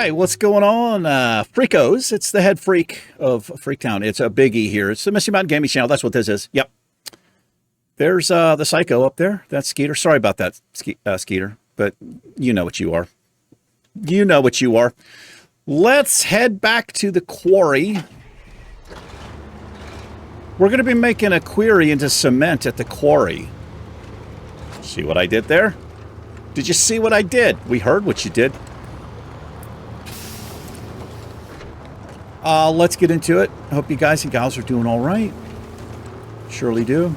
right, what's going on? Freakos, it's the head freak of Freaktown. It's a biggie here. It's the Misty Mountain Gaming Channel. That's what this is. Yep. There's the Psycho up there. That's Skeeter. Sorry about that, Skeeter, but you know what you are. You know what you are. Let's head back to the quarry. We're going to be making a query into cement at the quarry. See what I did there? Did you see what I did? We heard what you did. Let's get into it. I hope you guys and gals are doing all right. Surely do.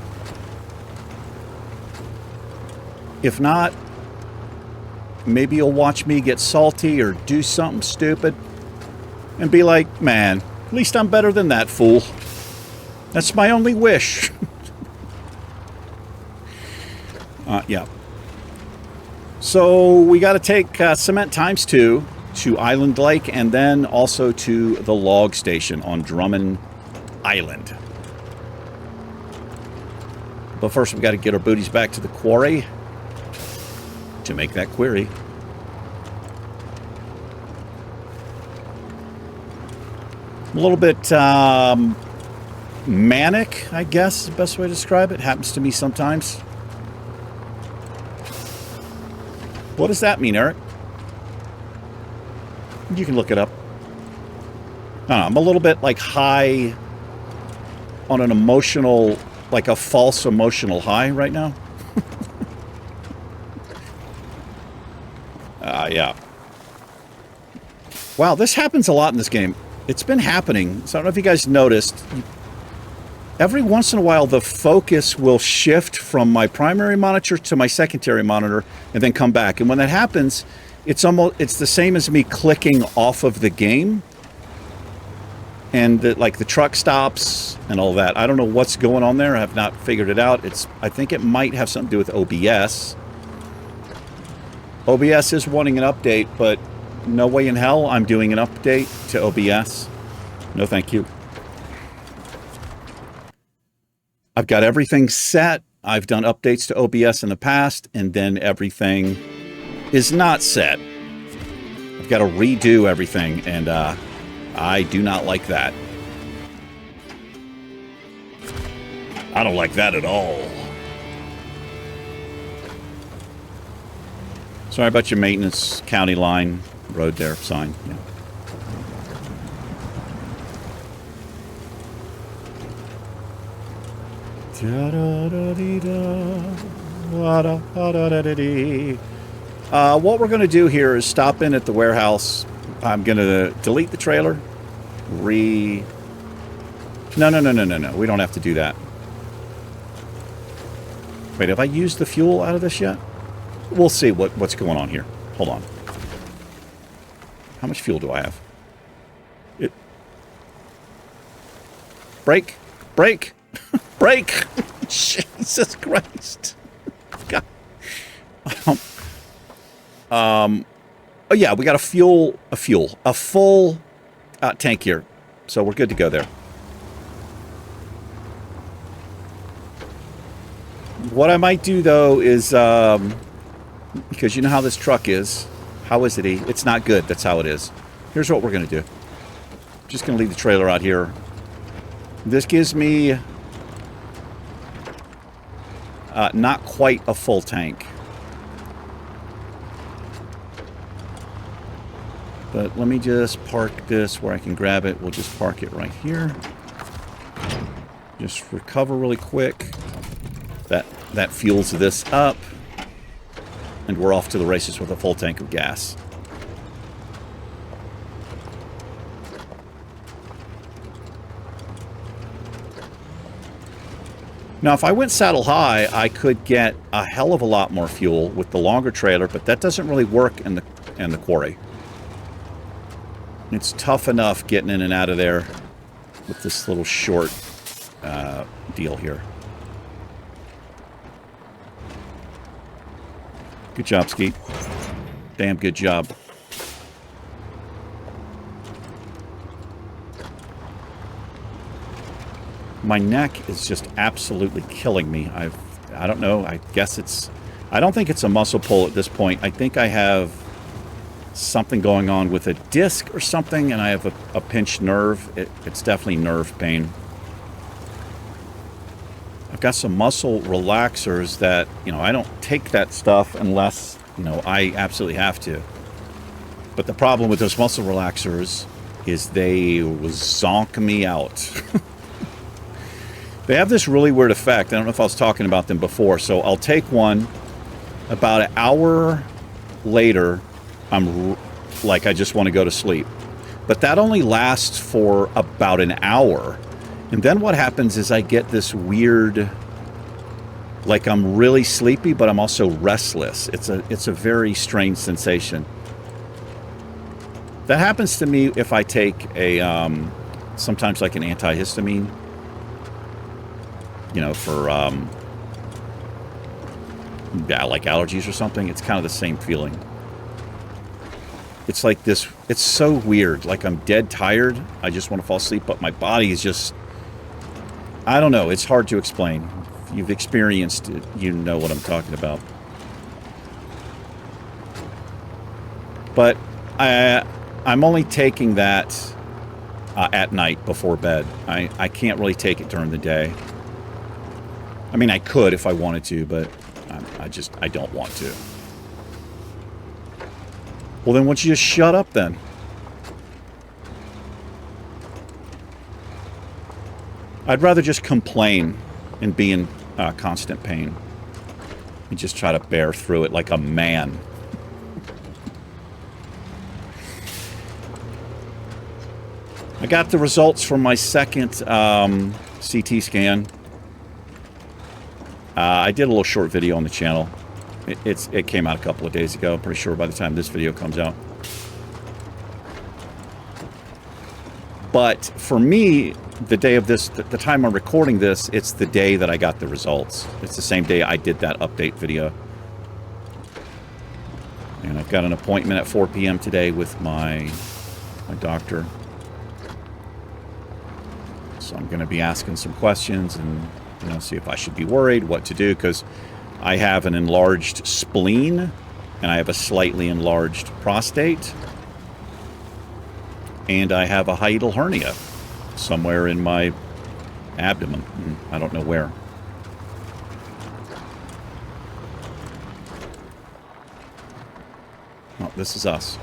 If not, maybe you'll watch me get salty or do something stupid and be like, man, at least I'm better than that fool. That's my only wish. Yeah. So we got to take cement ×2 to Island Lake and then also to the log station on Drummond Island. But first we've got to get our booties back to the quarry to make that query. A little bit manic, I guess is the best way to describe it. Happens to me sometimes. What does that mean, Eric? You can look it up. I don't know, I'm a little bit like high on an emotional, like a false emotional high right now. Yeah. Wow, this happens a lot in this game. It's been happening. So I don't know if you guys noticed. Every once in a while, the focus will shift from my primary monitor to my secondary monitor and then come back. And when that happens, it's the same as me clicking off of the game. And like the truck stops and all that. I don't know what's going on there. I have not figured it out. I think it might have something to do with OBS. OBS is wanting an update, but no way in hell I'm doing an update to OBS. No, thank you. I've got everything set. I've done updates to OBS in the past, and then everything is not set. I've got to redo everything, and I do not like that. I don't like that at all. Sorry about your maintenance county line road there sign. Yeah. What we're going to do here is stop in at the warehouse. I'm going to delete the trailer. No. We don't have to do that. Wait, have I used the fuel out of this yet? We'll see what's going on here. Hold on. How much fuel do I have? Brake! Brake! Brake! Jesus Christ. God. Oh yeah, we got a full tank here. So we're good to go there. What I might do though is because you know how this truck is. How is it? It's not good. That's how it is. Here's what we're going to do. I'm just going to leave the trailer out here. This gives me not quite a full tank. But let me just park this where I can grab it. We'll just park it right here. Just recover really quick. That fuels this up. And we're off to the races with a full tank of gas. Now, if I went saddle high, I could get a hell of a lot more fuel with the longer trailer, but that doesn't really work in the quarry. It's tough enough getting in and out of there with this little short deal here. Good job, Skeet. Damn good job. My neck is just absolutely killing me. I don't know. I guess it's... I don't think it's a muscle pull at this point. I think I have something going on with a disc or something, and I have a pinched nerve. It's definitely nerve pain. I've got some muscle relaxers that, you know, I don't take that stuff unless, you know, I absolutely have to. But the problem with those muscle relaxers is they will zonk me out. They have this really weird effect. I don't know if I was talking about them before. So I'll take one. About an hour later, I'm like, I just want to go to sleep. But that only lasts for about an hour. And then what happens is I get this weird, like I'm really sleepy, but I'm also restless. It's a very strange sensation. That happens to me if I take a, sometimes like an antihistamine, you know, for, yeah, like allergies or something. It's kind of the same feeling. It's like this, it's so weird. Like I'm dead tired. I just want to fall asleep, but my body is just, I don't know. It's hard to explain. If you've experienced it, you know what I'm talking about. But I'm only taking that at night before bed. I can't really take it during the day. I mean, I could if I wanted to, but I don't want to. Well, then why don't you just shut up then? I'd rather just complain and be in constant pain and just try to bear through it like a man. I got the results from my second CT scan. I did a little short video on the channel. It came out a couple of days ago. I'm pretty sure by the time this video comes out. But for me, the day of this, the time I'm recording this, it's the day that I got the results. It's the same day I did that update video. And I've got an appointment at 4 p.m. today with my doctor. So I'm going to be asking some questions and, you know, see if I should be worried, what to do, because I have an enlarged spleen and I have a slightly enlarged prostate. And I have a hiatal hernia somewhere in my abdomen. I don't know where. Oh, this is us.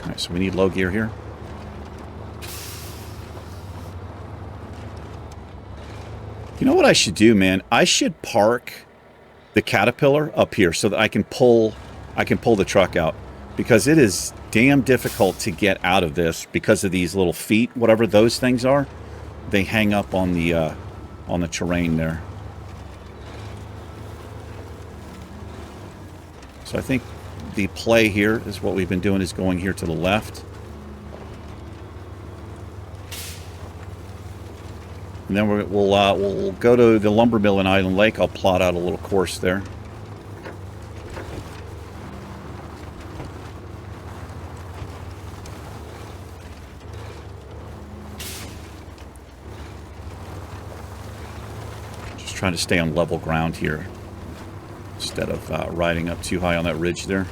All right, so we need low gear here. You know what I should do, man? I should park the Caterpillar up here so that I can pull the truck out, because it is damn difficult to get out of this because of these little feet, whatever those things are. They hang up on the terrain there. So I think the play here is what we've been doing is going here to the left. And then we'll go to the lumber mill in Island Lake. I'll plot out a little course there. Just trying to stay on level ground here instead of riding up too high on that ridge there.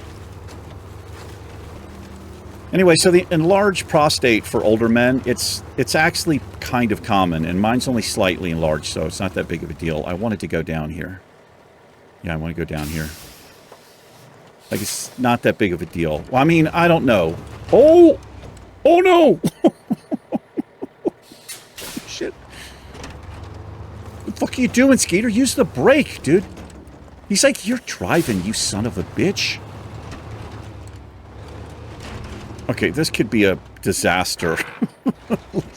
Anyway, so the enlarged prostate for older men, it's actually kind of common, and mine's only slightly enlarged, so it's not that big of a deal. I wanted to go down here. Yeah, I want to go down here. Like, it's not that big of a deal. Well, I mean, I don't know. Oh! Oh, no! Shit. What the fuck are you doing, Skeeter? Use the brake, dude. He's like, you're driving, you son of a bitch. Okay, this could be a disaster.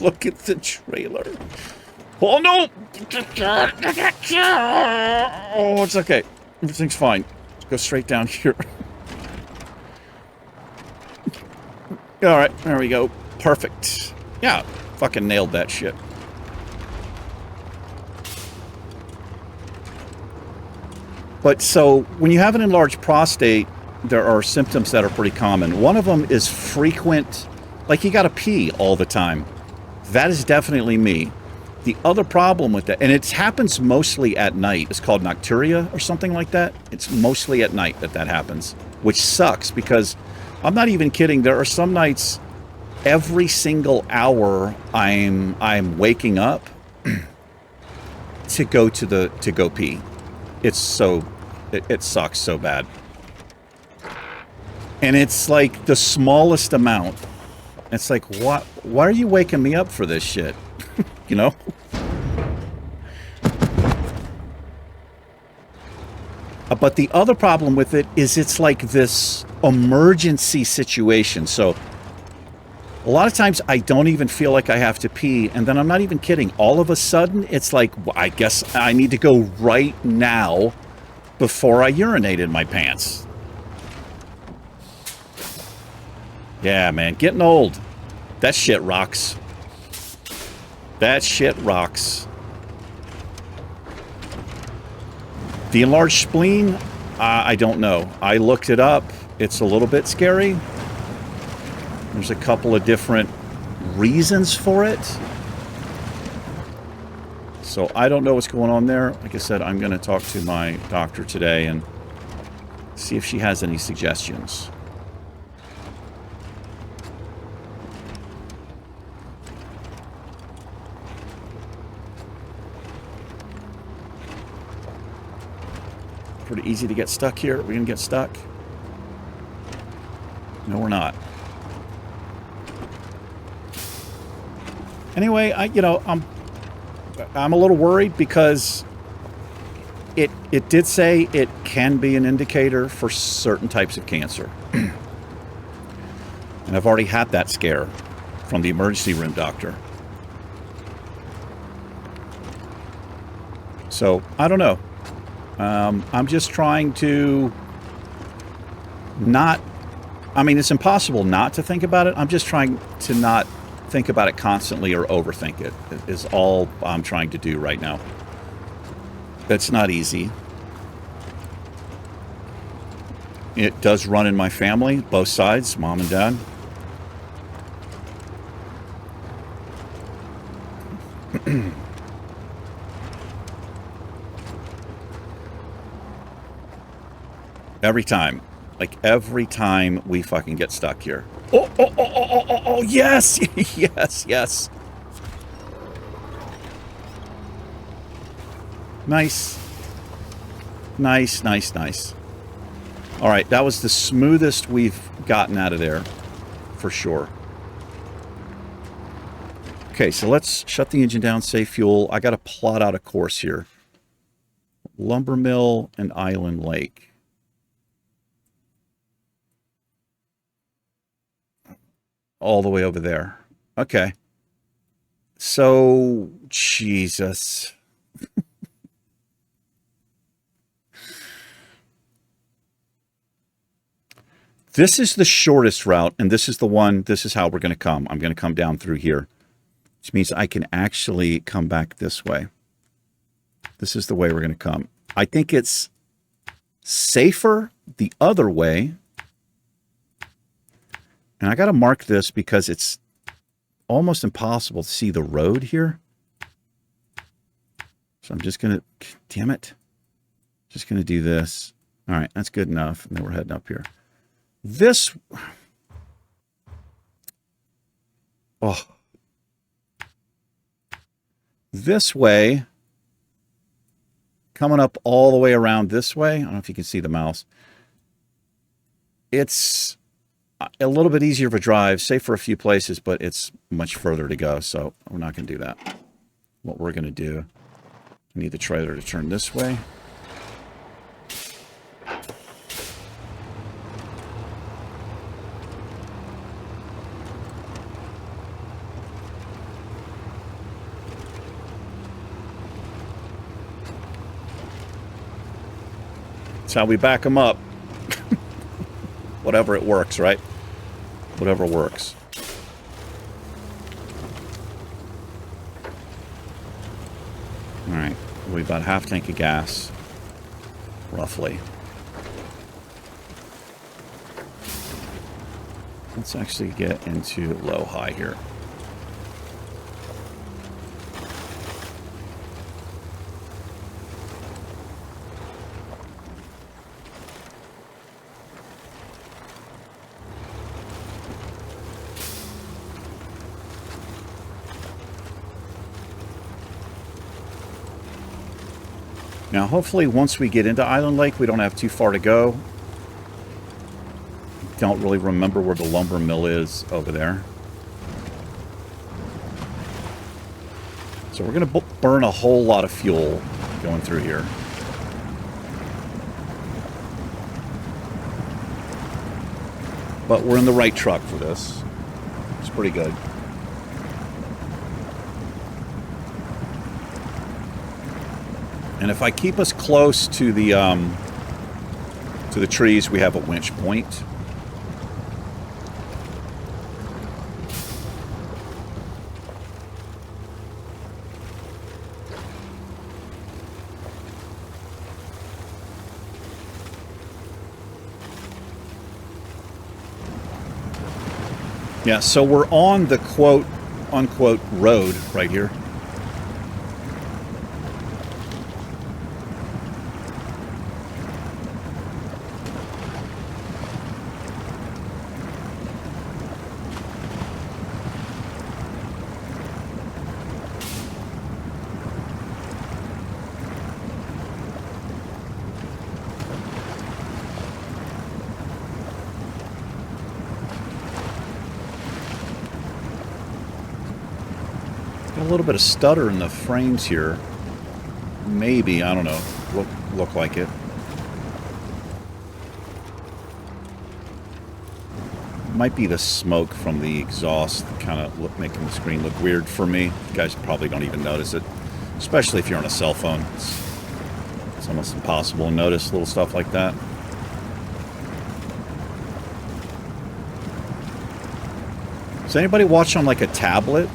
Look at the trailer. Oh, no! Oh, it's okay. Everything's fine. Go straight down here. Alright, there we go. Perfect. Yeah, fucking nailed that shit. But so, when you have an enlarged prostate, there are symptoms that are pretty common. One of them is frequent, like you gotta pee all the time. That is definitely me. The other problem with that, and it happens mostly at night, it's called nocturia or something like that. It's mostly at night that happens, which sucks because I'm not even kidding. There are some nights, every single hour, I'm waking up to go pee. It's so it sucks so bad. And it's like the smallest amount. It's like, what? Why are you waking me up for this shit? You know? But the other problem with it is it's like this emergency situation. So a lot of times I don't even feel like I have to pee. And then I'm not even kidding. All of a sudden, it's like, well, I guess I need to go right now before I urinate in my pants. Yeah, man, getting old. That shit rocks. That shit rocks. The enlarged spleen, I don't know. I looked it up. It's a little bit scary. There's a couple of different reasons for it. So I don't know what's going on there. Like I said, I'm going to talk to my doctor today and see if she has any suggestions. Pretty easy to get stuck here. We're going to get stuck. No, we're not. Anyway, I'm a little worried because it did say it can be an indicator for certain types of cancer. And I've already had that scare from the emergency room doctor. So, I don't know. I'm just trying to not... I mean, it's impossible not to think about it. I'm just trying to not think about it constantly or overthink it, is all I'm trying to do right now. That's not easy. It does run in my family, both sides, mom and dad. Every time. Like, every time we fucking get stuck here. Oh, yes! Yes, yes. Nice. Nice, nice, nice. Alright, that was the smoothest we've gotten out of there. For sure. Okay, so let's shut the engine down, save fuel. I gotta plot out a course here. Lumber Mill and Island Lake. All the way over there. Okay. So, Jesus. This is the shortest route, and this is the one, this is how we're going to come. I'm going to come down through here, which means I can actually come back this way. This is the way we're going to come. I think it's safer the other way. And I got to mark this because it's almost impossible to see the road here. So I'm just going to, damn it. Just going to do this. All right, that's good enough. And then we're heading up here. This, oh, this way, coming up all the way around this way. I don't know if you can see the mouse. It's a little bit easier of a drive, safe for a few places, but it's much further to go, so we're not going to do that. What we're going to do, I need the trailer to turn this way. That's how we back them up. Whatever it works, right? Whatever works. All right, we've about half tank of gas, roughly. Let's actually get into low-high here. Now, hopefully, once we get into Island Lake, we don't have too far to go. Don't really remember where the lumber mill is over there. So we're going to burn a whole lot of fuel going through here. But we're in the right truck for this. It's pretty good. And if I keep us close to the trees, we have a winch point. Yeah, so we're on the quote-unquote road right here. A little bit of stutter in the frames here. Maybe, I don't know. Look like it. Might be the smoke from the exhaust kind of making the screen look weird for me. You guys probably don't even notice it. Especially if you're on a cell phone. It's almost impossible to notice little stuff like that. Does anybody watch on like a tablet?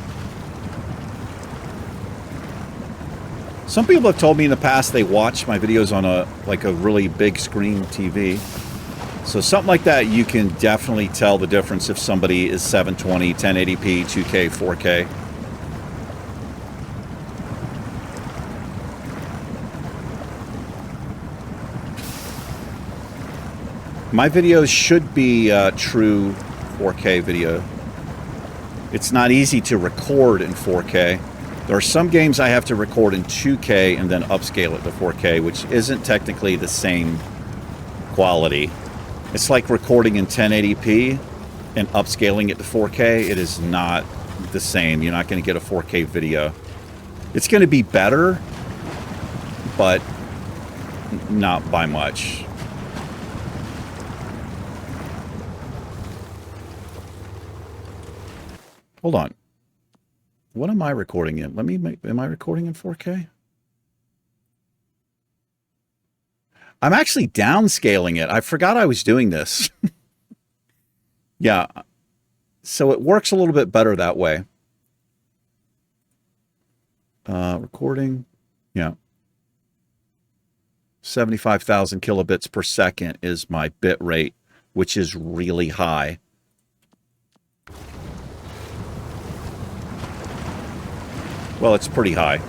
Some people have told me in the past they watch my videos on a really big screen TV. So something like that, you can definitely tell the difference if somebody is 720, 1080p, 2K, 4K. My videos should be true 4K video. It's not easy to record in 4K. There are some games I have to record in 2K and then upscale it to 4K, which isn't technically the same quality. It's like recording in 1080p and upscaling it to 4K. It is not the same. You're not going to get a 4K video. It's going to be better, but not by much. Hold on. What am I recording in? Am I recording in 4K? I'm actually downscaling it. I forgot I was doing this. Yeah. So it works a little bit better that way. Recording. Yeah. 75,000 kilobits per second is my bit rate, which is really high. Well, it's pretty high,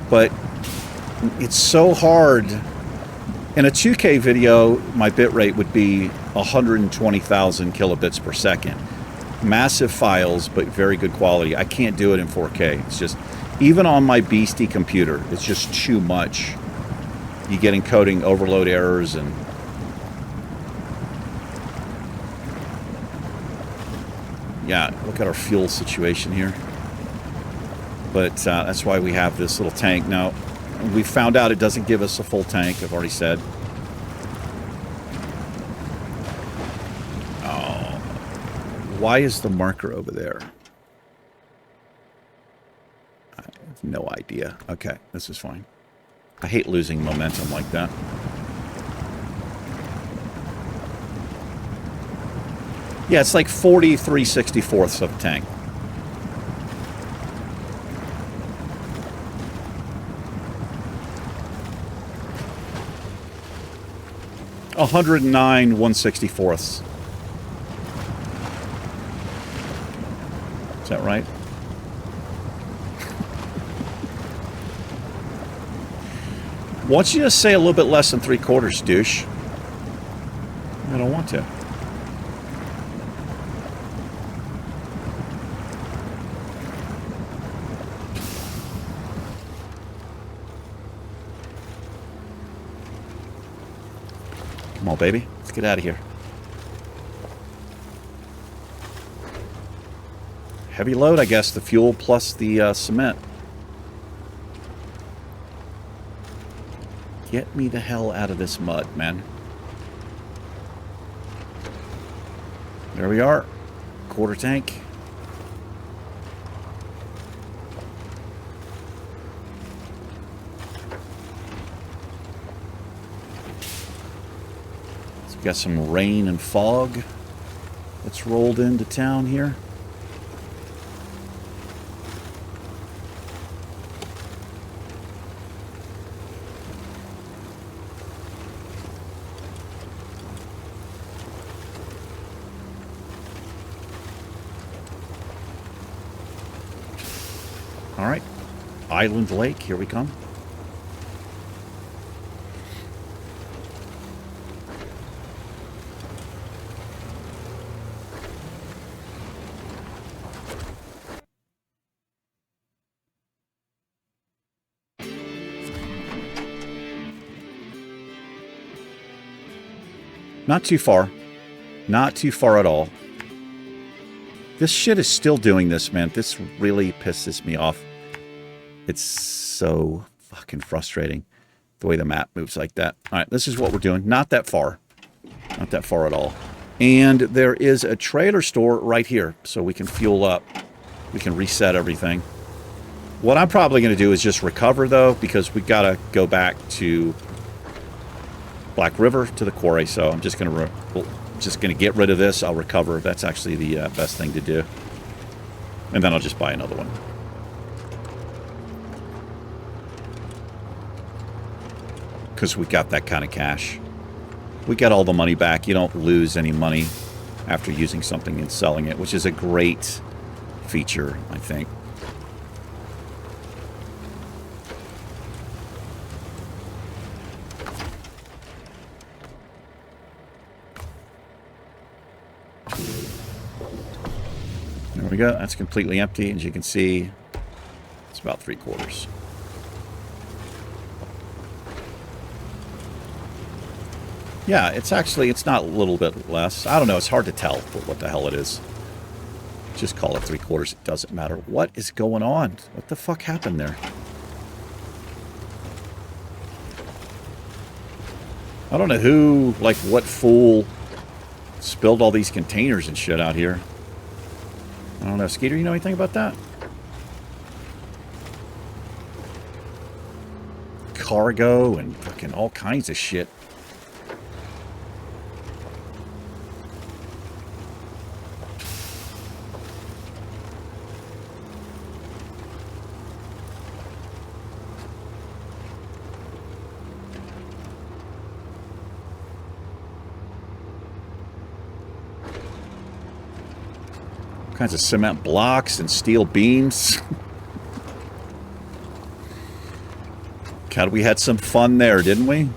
but it's so hard. In a 2K video, my bitrate would be 120,000 kilobits per second. Massive files, but very good quality. I can't do it in 4K. It's just, even on my beastie computer, it's just too much. You get encoding overload errors and... Yeah, look at our fuel situation here. But that's why we have this little tank. Now, we found out it doesn't give us a full tank, I've already said. Oh. Why is the marker over there? I have no idea. Okay, this is fine. I hate losing momentum like that. Yeah, it's like 43/64ths of a tank. A 109 1/64ths. Is that right? Why don't you just say a little bit less than 3/4, douche? I don't want to. Come on, baby. Let's get out of here. Heavy load, I guess. The fuel plus the cement. Get me the hell out of this mud, man. There we are. Quarter tank. So we got some rain and fog that's rolled into town here. All right, Island Lake, here we come. Not too far. Not too far at all. This shit is still doing this, man. This really pisses me off. It's so fucking frustrating the way the map moves like that. All right, this is what we're doing. Not that far. Not that far at all. And there is a trailer store right here, so we can fuel up. We can reset everything. What I'm probably going to do is just recover, though, because we got to go back to Black River to the quarry, so I'm just going to get rid of this. I'll recover. That's actually the best thing to do. And then I'll just buy another one. Because we got that kind of cash. We get all the money back. You don't lose any money after using something and selling it, which is a great feature, I think. There we go. That's completely empty. As you can see, it's about 3/4. Yeah, it's not a little bit less. I don't know. It's hard to tell what the hell it is. Just call it 3/4. It doesn't matter. What is going on? What the fuck happened there? I don't know who, like, what fool spilled all these containers and shit out here. I don't know. Skeeter, you know anything about that? Cargo and fucking all kinds of shit. Kinds of cement blocks and steel beams. God, we had some fun there, didn't we?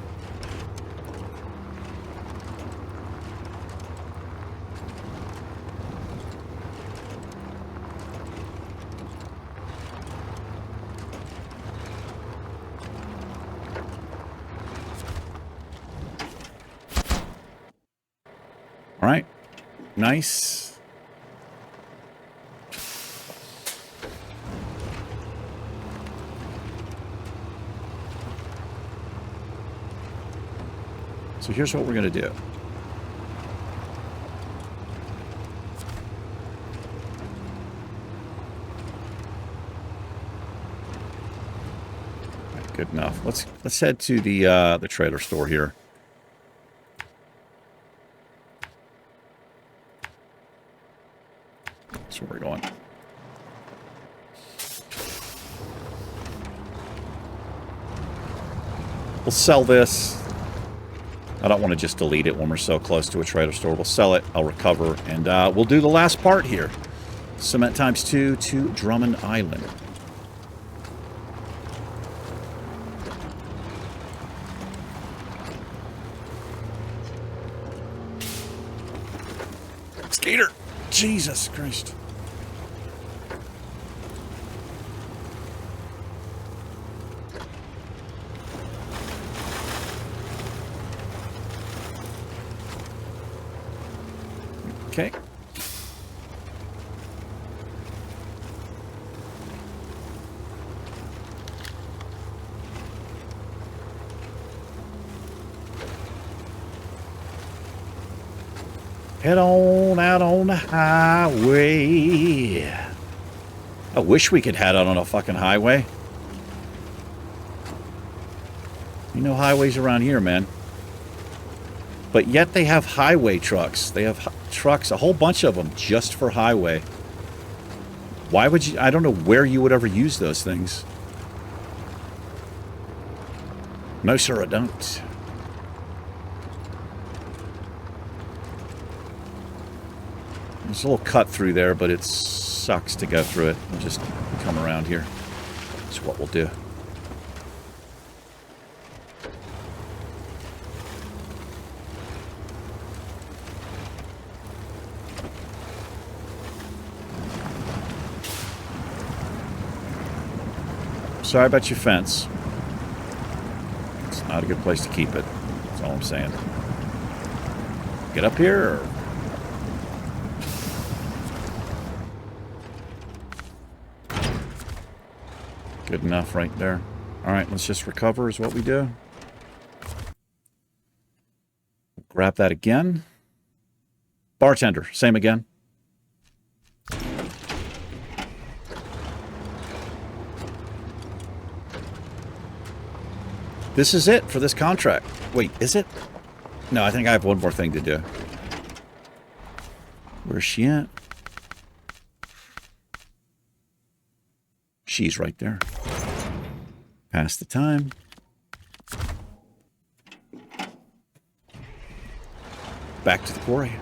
All right. Nice. So here's what we're going to do. Right, good enough. Let's head to the trailer store here. That's where we're going. We'll sell this. I don't want to just delete it when we're so close to a trailer store. We'll sell it, I'll recover, and we'll do the last part here. Cement ×2 to Drummond Island. Skater! Jesus Christ. Okay. Head on out on the highway. I wish we could head out on a fucking highway. You know highways around here, man. But yet they have highway trucks. They have trucks, a whole bunch of them, just for highway. Why would you... I don't know where you would ever use those things. No, sir, I don't. There's a little cut through there, but it sucks to go through it. We'll just come around here. That's what we'll do. Sorry about your fence. It's not a good place to keep it. That's all I'm saying. Get up here, or... Good enough right there. Alright, let's just recover is what we do. Grab that again. Bartender, same again. This is it for this contract. Wait, is it? No, I think I have one more thing to do. Where's she at? She's right there. Pass the time. Back to the quarry.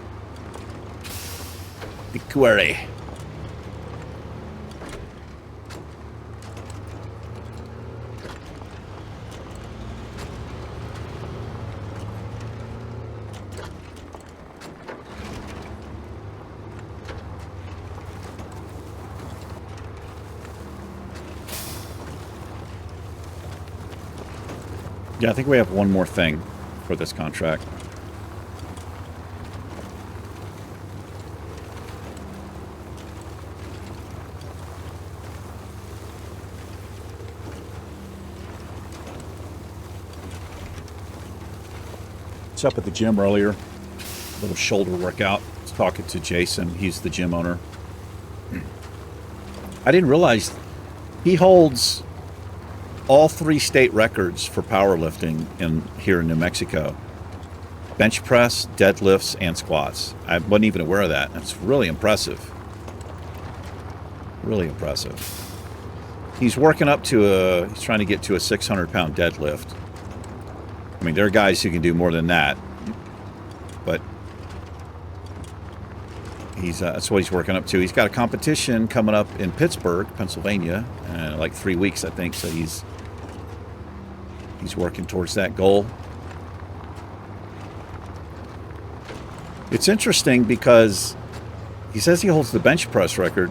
The quarry. Yeah, I think we have one more thing for this contract. It's up at the gym earlier. Little shoulder workout. I was talking to Jason. He's the gym owner. I didn't realize he holds all 3 state records for powerlifting here in New Mexico. Bench press, deadlifts, and squats. I wasn't even aware of that. That's really impressive. Really impressive. He's working up to he's trying to get to a 600-pound deadlift. I mean, there are guys who can do more than that. But that's what he's working up to. He's got a competition coming up in Pittsburgh, Pennsylvania, in like 3 weeks, I think. So he's working towards that goal. It's interesting because he says he holds the bench press record,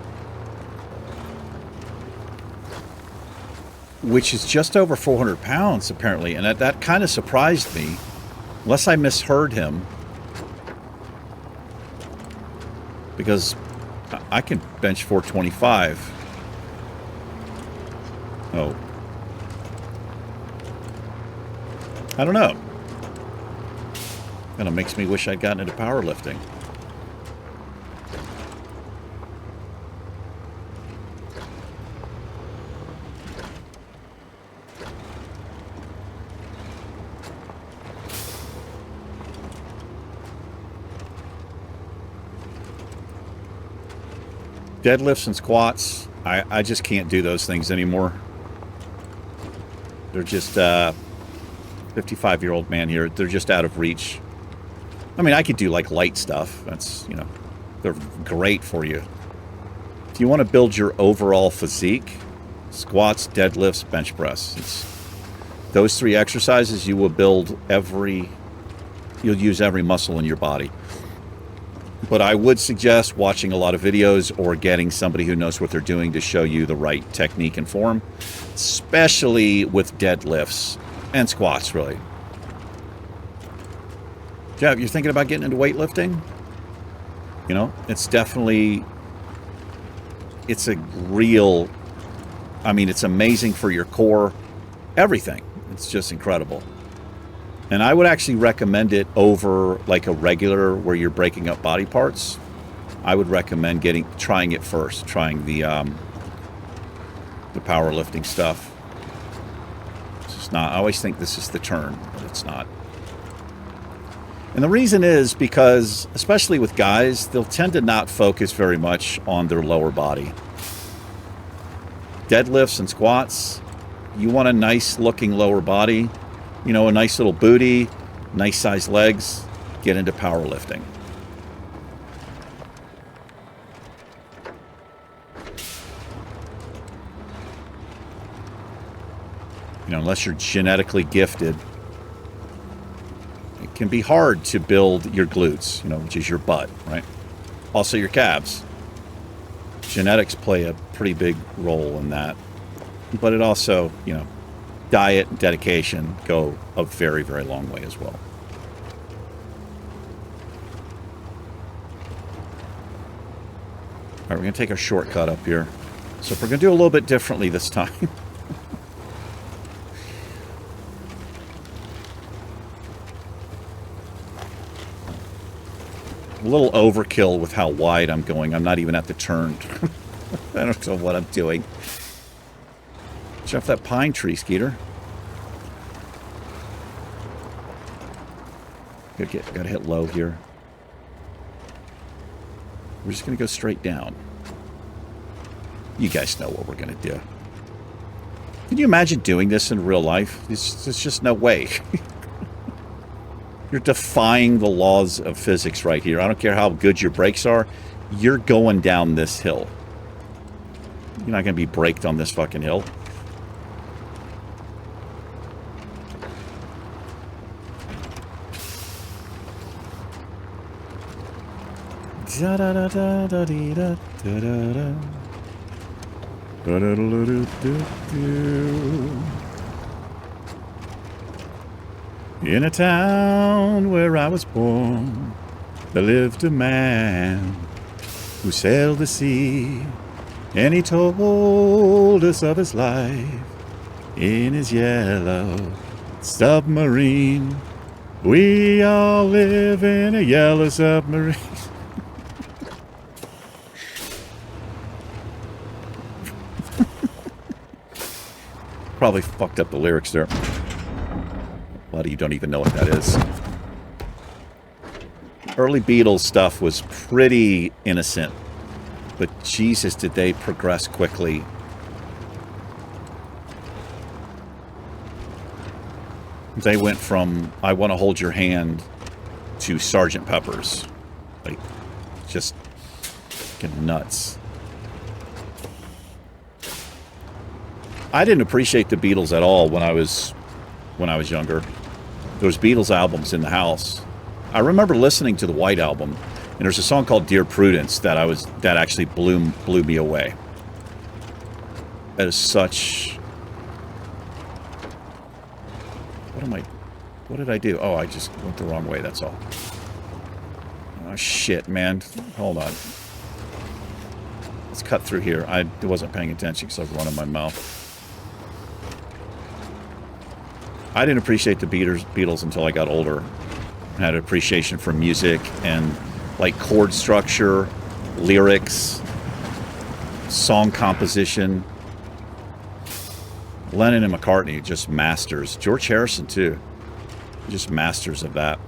which is just over 400 pounds, apparently. And that kind of surprised me, unless I misheard him. Because I can bench 425. Oh. I don't know. Kind of makes me wish I'd gotten into powerlifting. Deadlifts and squats, I just can't do those things anymore. They're just 55-year-old man here. They're just out of reach. I mean, I could do like light stuff. That's, you know, they're great for you. If you want to build your overall physique, squats, deadlifts, bench press. It's those 3 exercises you will build you'll use every muscle in your body. But I would suggest watching a lot of videos or getting somebody who knows what they're doing to show you the right technique and form, especially with deadlifts and squats, really. Jeff, you're thinking about getting into weightlifting? You know, it's definitely, it's a real, I mean, it's amazing for your core, everything. It's just incredible. And I would actually recommend it over like a regular where you're breaking up body parts. I would recommend trying it first, trying the powerlifting stuff. It's just not, I always think this is the turn, but it's not. And the reason is because, especially with guys, they'll tend to not focus very much on their lower body. Deadlifts and squats, you want a nice looking lower body, you know, a nice little booty, nice sized legs, get into powerlifting. You know, unless you're genetically gifted, it can be hard to build your glutes, you know, which is your butt, right? Also your calves. Genetics play a pretty big role in that. But it also, you know, diet and dedication go a very, very long way as well. All right, we're going to take a shortcut up here. So we're going to do a little bit differently this time. A little overkill with how wide I'm going. I'm not even at the turn. I don't know what I'm doing. Watch off that pine tree, Skeeter. Gotta hit low here. We're just gonna go straight down. You guys know what we're gonna do. Can you imagine doing this in real life? There's just no way. You're defying the laws of physics right here. I don't care how good your brakes are. You're going down this hill. You're not going to be braked on this fucking hill. Da da da da da da da da da. In a town where I was born, there lived a man who sailed the sea, and he told us of his life in his yellow submarine. We all live in a yellow submarine. Probably fucked up the lyrics there. A lot of you don't even know what that is. Early Beatles stuff was pretty innocent, but Jesus, did they progress quickly. They went from I Want to Hold Your Hand to Sgt. Pepper's. Like, just fucking nuts. I didn't appreciate the Beatles at all when I was younger. There was Beatles albums in the house. I remember listening to the White Album, and there's a song called Dear Prudence that actually blew me away. That is such... What did I do? Oh, I just went the wrong way, that's all. Oh, shit, man. Hold on. Let's cut through here. I wasn't paying attention because I was running my mouth. I didn't appreciate the Beatles until I got older. I had an appreciation for music and like chord structure, lyrics, song composition. Lennon and McCartney, just masters. George Harrison too, just masters of that.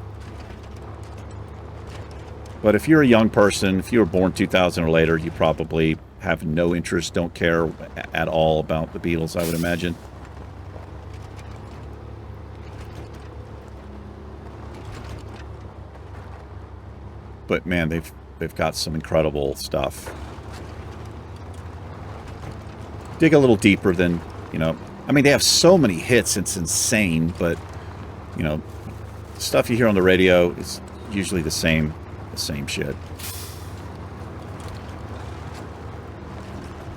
But if you're a young person, if you were born 2000 or later, you probably have no interest, don't care at all about the Beatles, I would imagine. But man, they've got some incredible stuff. Dig a little deeper than, you know, I mean, they have so many hits, it's insane, but, you know, stuff you hear on the radio is usually the same shit.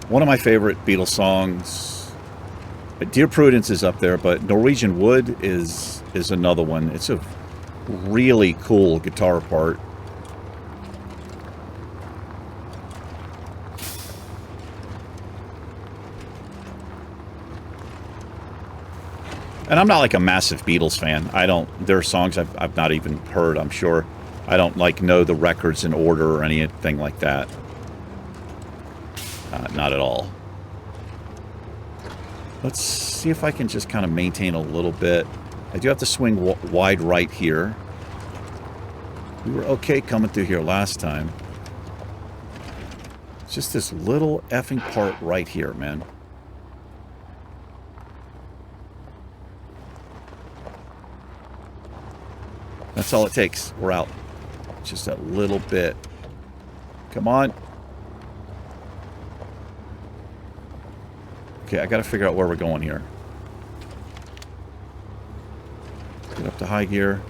One of my favorite Beatles songs, Dear Prudence is up there, but Norwegian Wood is another one. It's a really cool guitar part. And I'm not like a massive Beatles fan. I don't. There are songs I've not even heard, I'm sure. I don't like know the records in order or anything like that. Not at all. Let's see if I can just kind of maintain a little bit. I do have to swing wide right here. We were okay coming through here last time. It's just this little effing part right here, man. That's all it takes. We're out. Just a little bit. Come on. Okay, I gotta figure out where we're going here. Get up to high gear.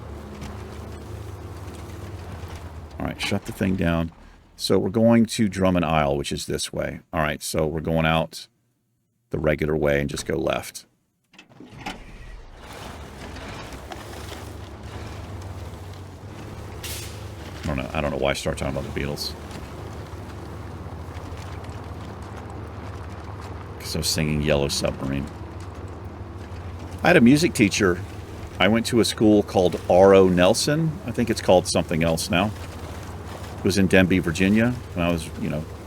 Alright, shut the thing down. So we're going to Drummond Isle, which is this way. Alright, so we're going out the regular way and just go left. I don't know why I start talking about the Beatles. Because I was singing Yellow Submarine. I had a music teacher. I went to a school called R.O. Nelson. I think it's called something else now. It was in Denby, Virginia, when I was,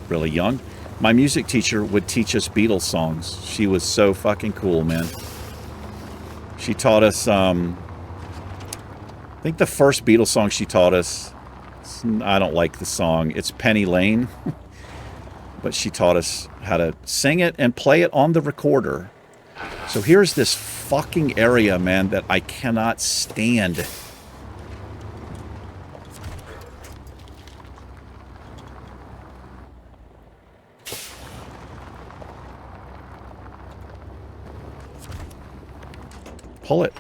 really young. My music teacher would teach us Beatles songs. She was so fucking cool, man. She taught us, I think the first Beatles song she taught us, I don't like the song. It's Penny Lane. But she taught us how to sing it and play it on the recorder. So here's this fucking area, man, that I cannot stand. Pull it.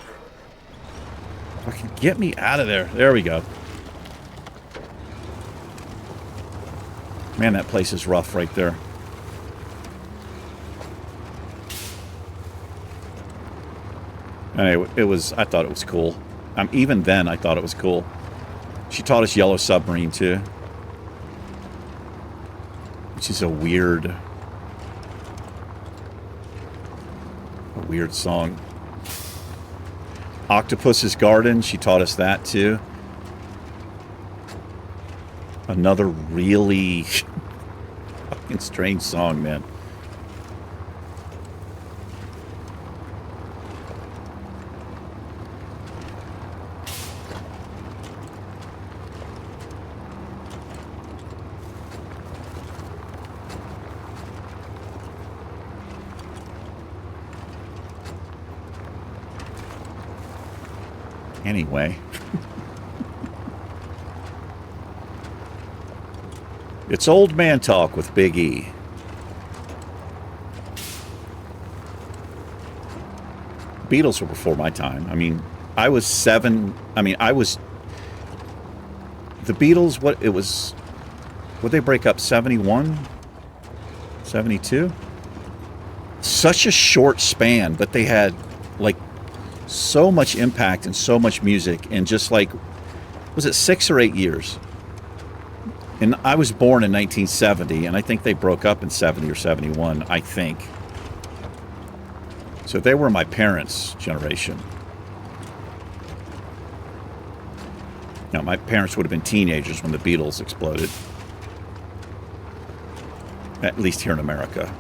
Fucking get me out of there. There we go. Man, that place is rough right there. Anyway, I thought it was cool. Even then, I thought it was cool. She taught us Yellow Submarine, too. Which is a weird song. Octopus's Garden, she taught us that, too. Another really fucking strange song, man. Anyway. It's Old Man Talk with Big E. Beatles were before my time. I mean, I was 7. I mean, I was... The Beatles, would they break up 71? 72? Such a short span, but they had, like, so much impact and so much music in just, like, was it 6 or 8 years? And I was born in 1970, and I think they broke up in 70 or 71, I think. So they were my parents' generation. Now, my parents would have been teenagers when the Beatles exploded. At least here in America.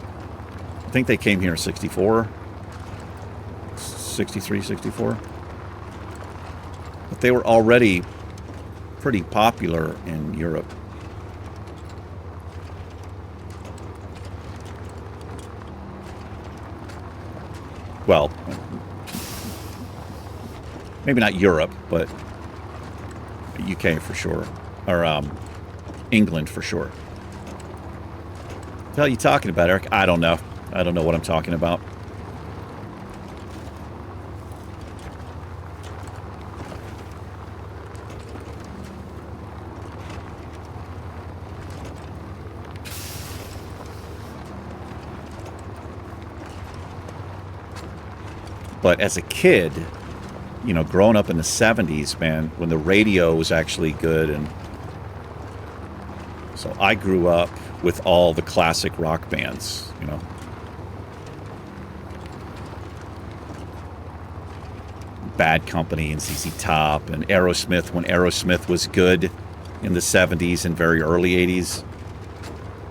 I think they came here in 64. 63, 64. But they were already pretty popular in Europe. Well, maybe not Europe, but UK for sure. Or England for sure. What the hell are you talking about, Eric? I don't know. I don't know what I'm talking about. But as a kid, growing up in the 70s, man, when the radio was actually good, and so I grew up with all the classic rock bands, Bad Company and ZZ Top and Aerosmith when Aerosmith was good in the 70s and very early 80s.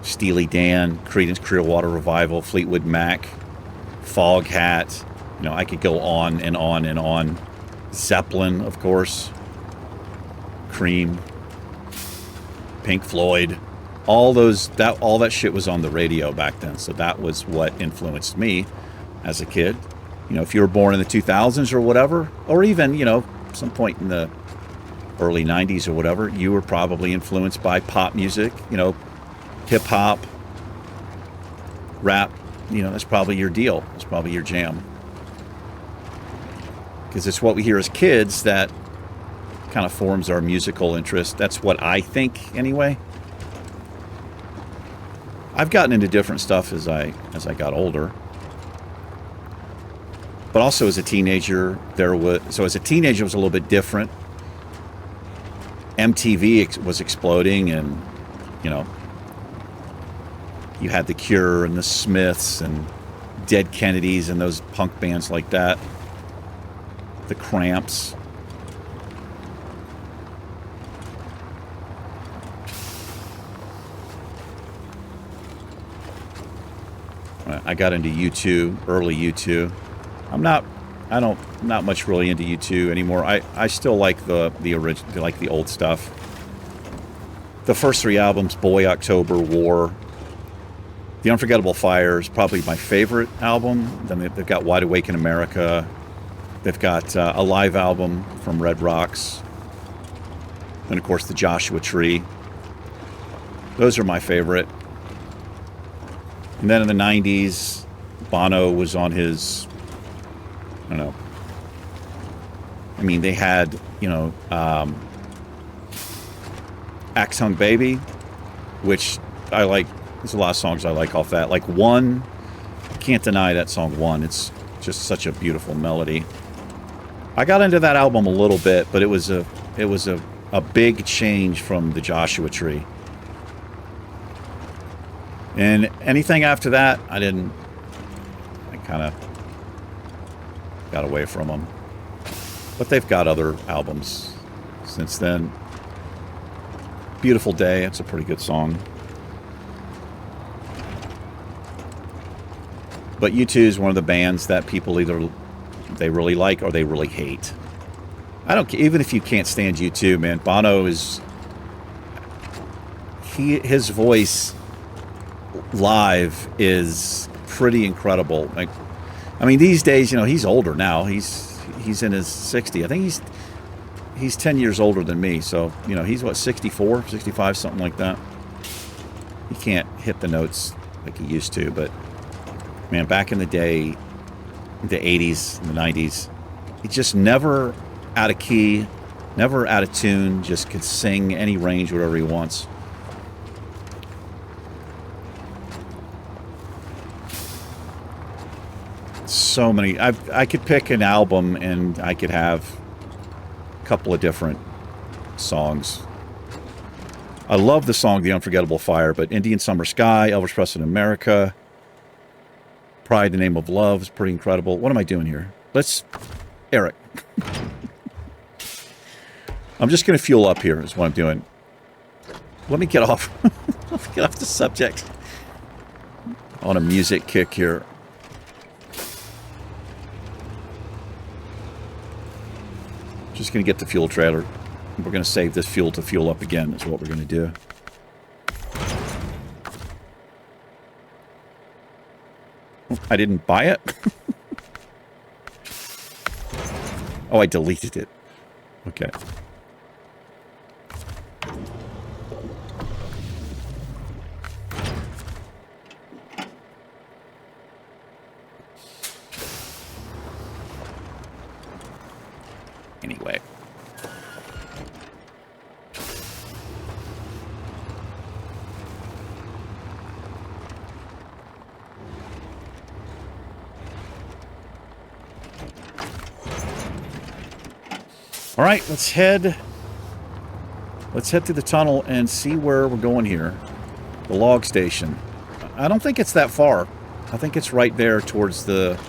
Steely Dan, Creedence Clearwater Revival, Fleetwood Mac, Foghat. You know, I could go on and on and on. Zeppelin, of course. Cream. Pink Floyd. All that shit was on the radio back then. So that was what influenced me as a kid. You know, if you were born in the 2000s or whatever, or even, you know, some point in the early 90s or whatever, you were probably influenced by pop music, you know, hip hop, rap. You know, that's probably your deal. That's probably your jam. Because it's what we hear as kids that kind of forms our musical interest. That's what I think, anyway. I've gotten into different stuff as I got older. But also as a teenager, as a teenager it was a little bit different. MTV was exploding, and, you know, you had The Cure and the Smiths and Dead Kennedys and those punk bands like that. The Cramps. I got into U2, early U2. I'm not much really into U2 anymore. I still like the original, like the old stuff. The first 3 albums, Boy, October, War. The Unforgettable Fire is probably my favorite album. Then they've got Wide Awake in America. They've got a live album from Red Rocks. And of course the Joshua Tree. Those are my favorite. And then in the 90s, Bono was on his, I don't know. I mean, they had, you know, Axe Hung Baby, which I like. There's a lot of songs I like off that. Like One, can't deny that song One. It's just such a beautiful melody. I got into that album a little bit, but it was a big change from the Joshua Tree. And anything after that, I kind of got away from them. But they've got other albums since then. Beautiful Day, it's a pretty good song. But U2 is one of the bands that people either they really like or they really hate. I don't, even if you can't stand U2, man, Bono is, his voice live is pretty incredible. Like, I mean, these days, you know, he's older now. He's in his 60s. I think he's 10 years older than me. So, you know, he's what, 64, 65, something like that. He can't hit the notes like he used to, but man, back in the day, the 80s and the 90s, he just never out of key, never out of tune, just could sing any range, whatever he wants. So many. I could pick an album and I could have a couple of different songs. I love the song The Unforgettable Fire, but Indian Summer Sky, Elvis Presley in America, Pride in the Name of Love is pretty incredible. What am I doing here? Eric. I'm just going to fuel up here is what I'm doing. Let me get off. Let me get off the subject. On a music kick here. Just going to get the fuel trailer. We're going to save this fuel to fuel up again is what we're going to do. I didn't buy it. Oh, I deleted it. Okay. Anyway. All right, let's head through the tunnel and see where we're going here. The log station. I don't think it's that far. I think it's right there towards the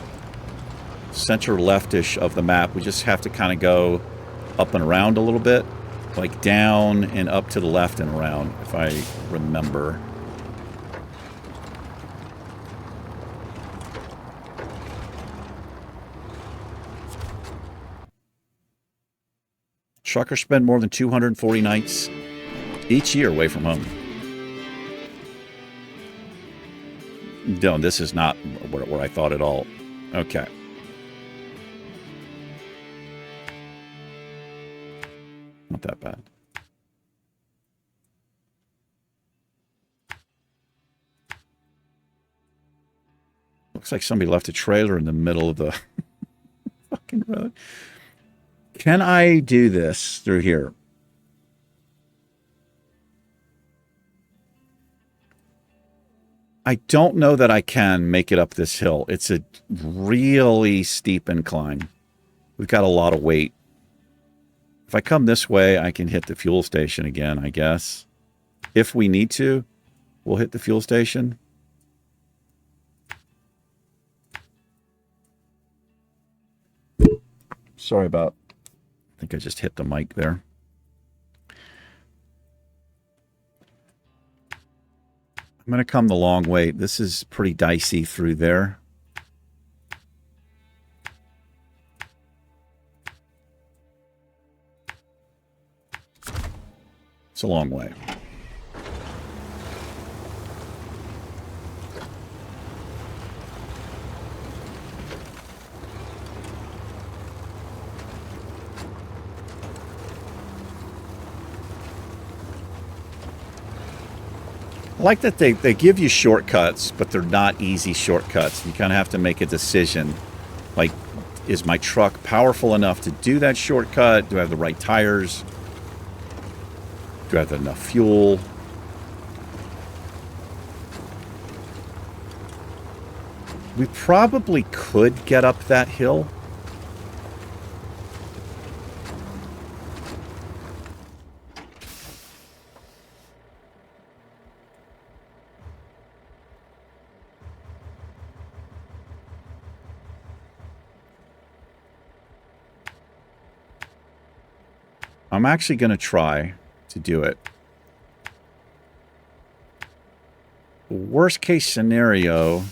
center leftish of the map. We just have to kind of go up and around a little bit, like down and up to the left and around, if I remember. Truckers spend more than 240 nights each year away from home. No, this is not where I thought at all. Okay. Not that bad. Looks like somebody left a trailer in the middle of the fucking road. Can I do this through here? I don't know that I can make it up this hill. It's a really steep incline. We've got a lot of weight. If I come this way, I can hit the fuel station again, I guess. If we need to, we'll hit the fuel station. Sorry about... I think I just hit the mic there. I'm going to come the long way. This is pretty dicey through there. It's a long way. I like that they give you shortcuts, but they're not easy shortcuts. You kind of have to make a decision. Like, is my truck powerful enough to do that shortcut? Do I have the right tires? Do I have enough fuel? We probably could get up that hill. I'm actually going to try to do it. Worst case scenario,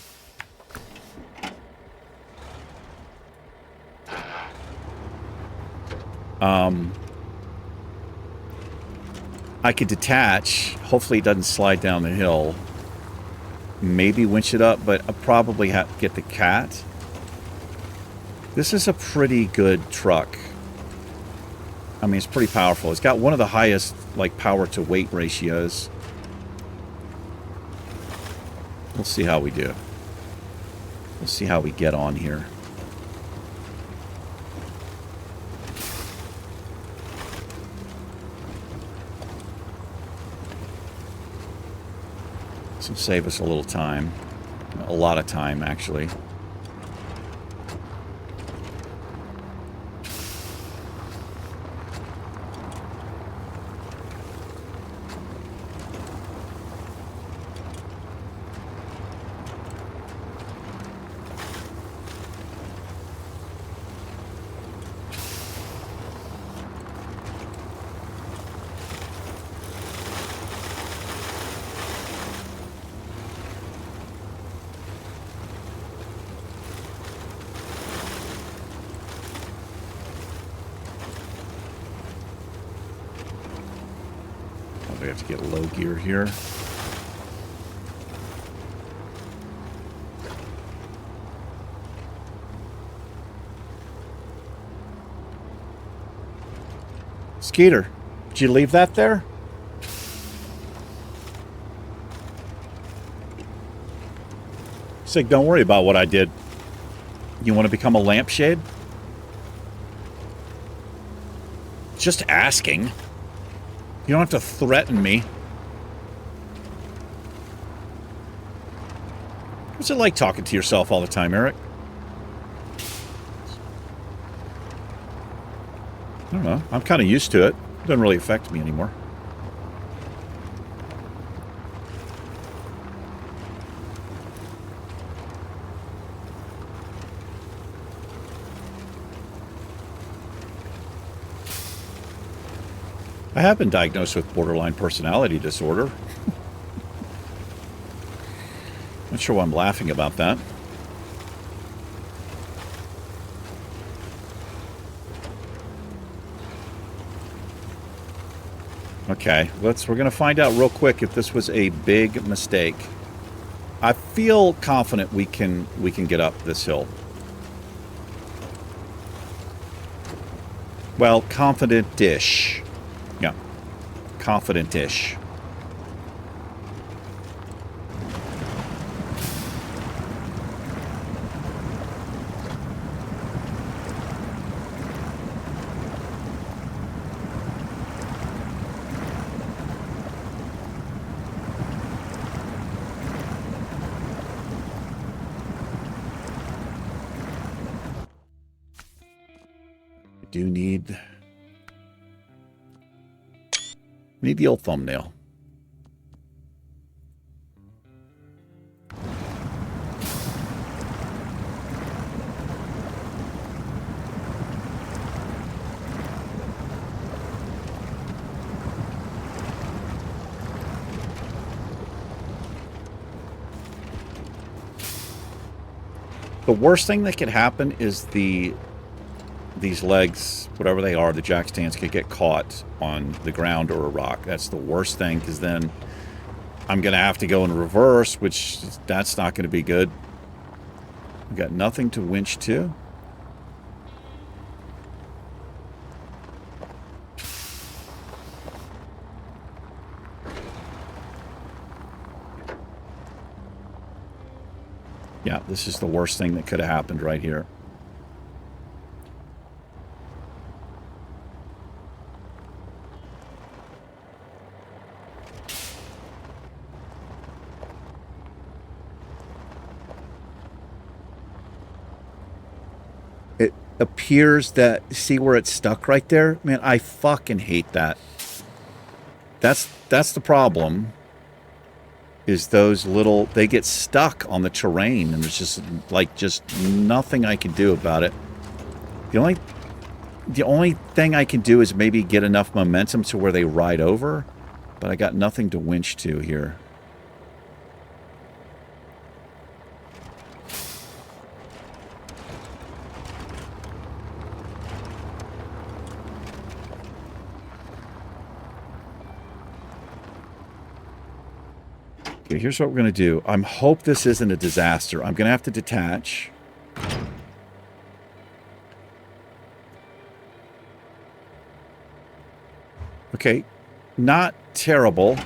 I could detach. Hopefully it doesn't slide down the hill. Maybe winch it up, but I'll probably have to get the cat. This is a pretty good truck. I mean, it's pretty powerful. It's got one of the highest, like, power to weight ratios. We'll see how we do. We'll see how we get on here. This will save us a little time. A lot of time, actually. We have to get low gear here. Skeeter, did you leave that there? Sig, don't worry about what I did. You want to become a lampshade? Just asking. You don't have to threaten me. What's it like talking to yourself all the time, Eric? I don't know. I'm kind of used to it. It doesn't really affect me anymore. I have been diagnosed with borderline personality disorder. Not sure why I'm laughing about that. Okay, we're going to find out real quick if this was a big mistake. I feel confident we can get up this hill. Well, confident-ish. Yeah, confident-ish. Do need the old thumbnail. The worst thing that could happen is these legs, whatever they are, the jack stands, could get caught on the ground or a rock. That's the worst thing, because then I'm going to have to go in reverse, which that's not going to be good. We've got nothing to winch to. Yeah, this is the worst thing that could have happened right here. It appears that, see where it's stuck right there? Man, I fucking hate that. That's the problem. Is those little, they get stuck on the terrain, and there's just nothing I can do about it. The only thing I can do is maybe get enough momentum to where they ride over, but I got nothing to winch to here. Okay, here's what we're going to do. I hope this isn't a disaster. I'm going to have to detach. Okay, not terrible.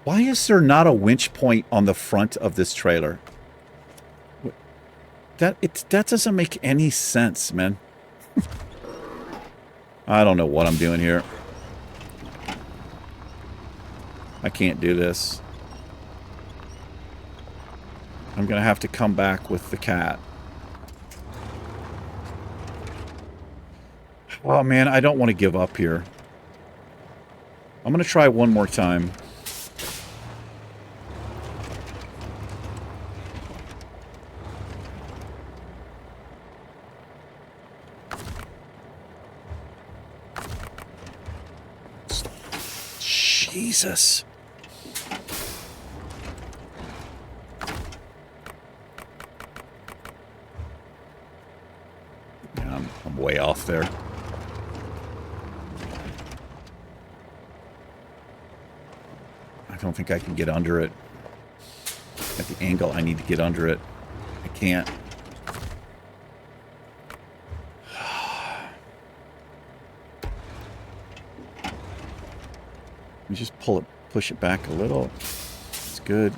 Why is there not a winch point on the front of this trailer? That doesn't make any sense, man. I don't know what I'm doing here. I can't do this. I'm going to have to come back with the cat. Oh, man, I don't want to give up here. I'm going to try one more time. Jesus. Yeah, I'm way off there. I don't think I can get under it. At the angle I need to get under it. I can't. Let me just push it back a little. It's good.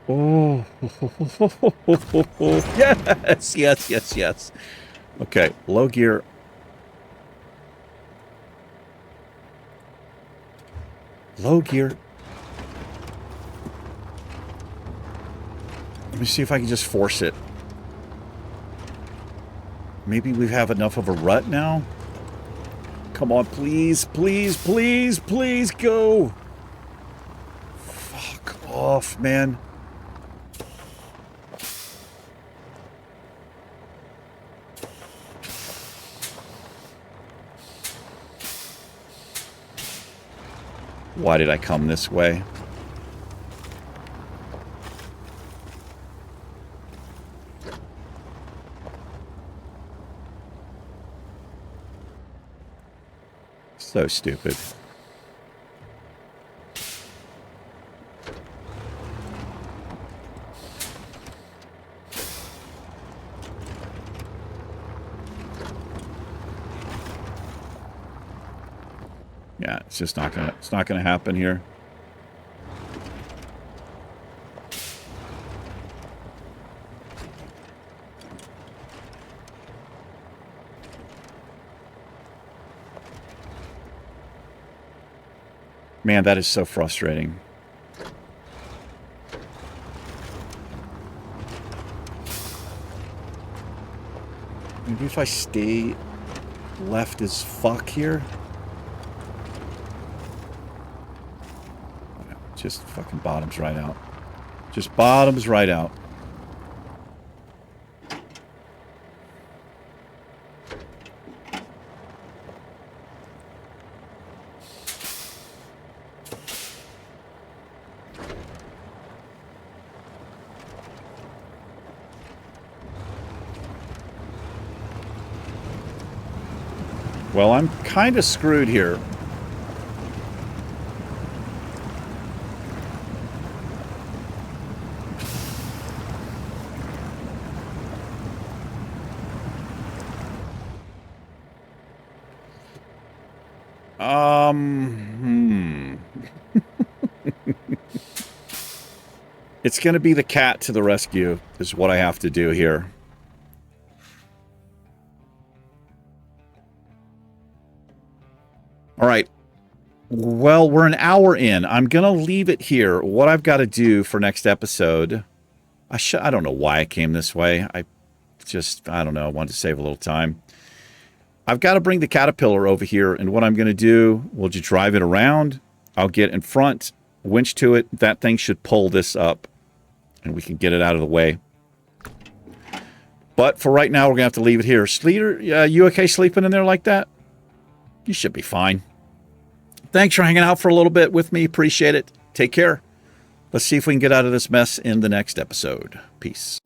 Oh, yes, yes, yes, yes. Okay, low gear. Low gear. Let me see if I can just force it. Maybe we have enough of a rut now? Come on, please, please, please, please go. Fuck off, man. Why did I come this way? So stupid. Yeah, it's just not gonna happen here. Man, that is so frustrating. Maybe if I stay left as fuck here. Just fucking bottoms right out. Just bottoms right out. Well, I'm kind of screwed here. It's going to be the cat to the rescue, is what I have to do here. All right. Well, we're an hour in. I'm going to leave it here. What I've got to do for next episode, I don't know why I came this way. I don't know. I wanted to save a little time. I've got to bring the Caterpillar over here, and what I'm going to do, we'll just drive it around. I'll get in front, winch to it. That thing should pull this up, and we can get it out of the way. But for right now, we're going to have to leave it here. Sleater, you okay sleeping in there like that? You should be fine. Thanks for hanging out for a little bit with me. Appreciate it. Take care. Let's see if we can get out of this mess in the next episode. Peace.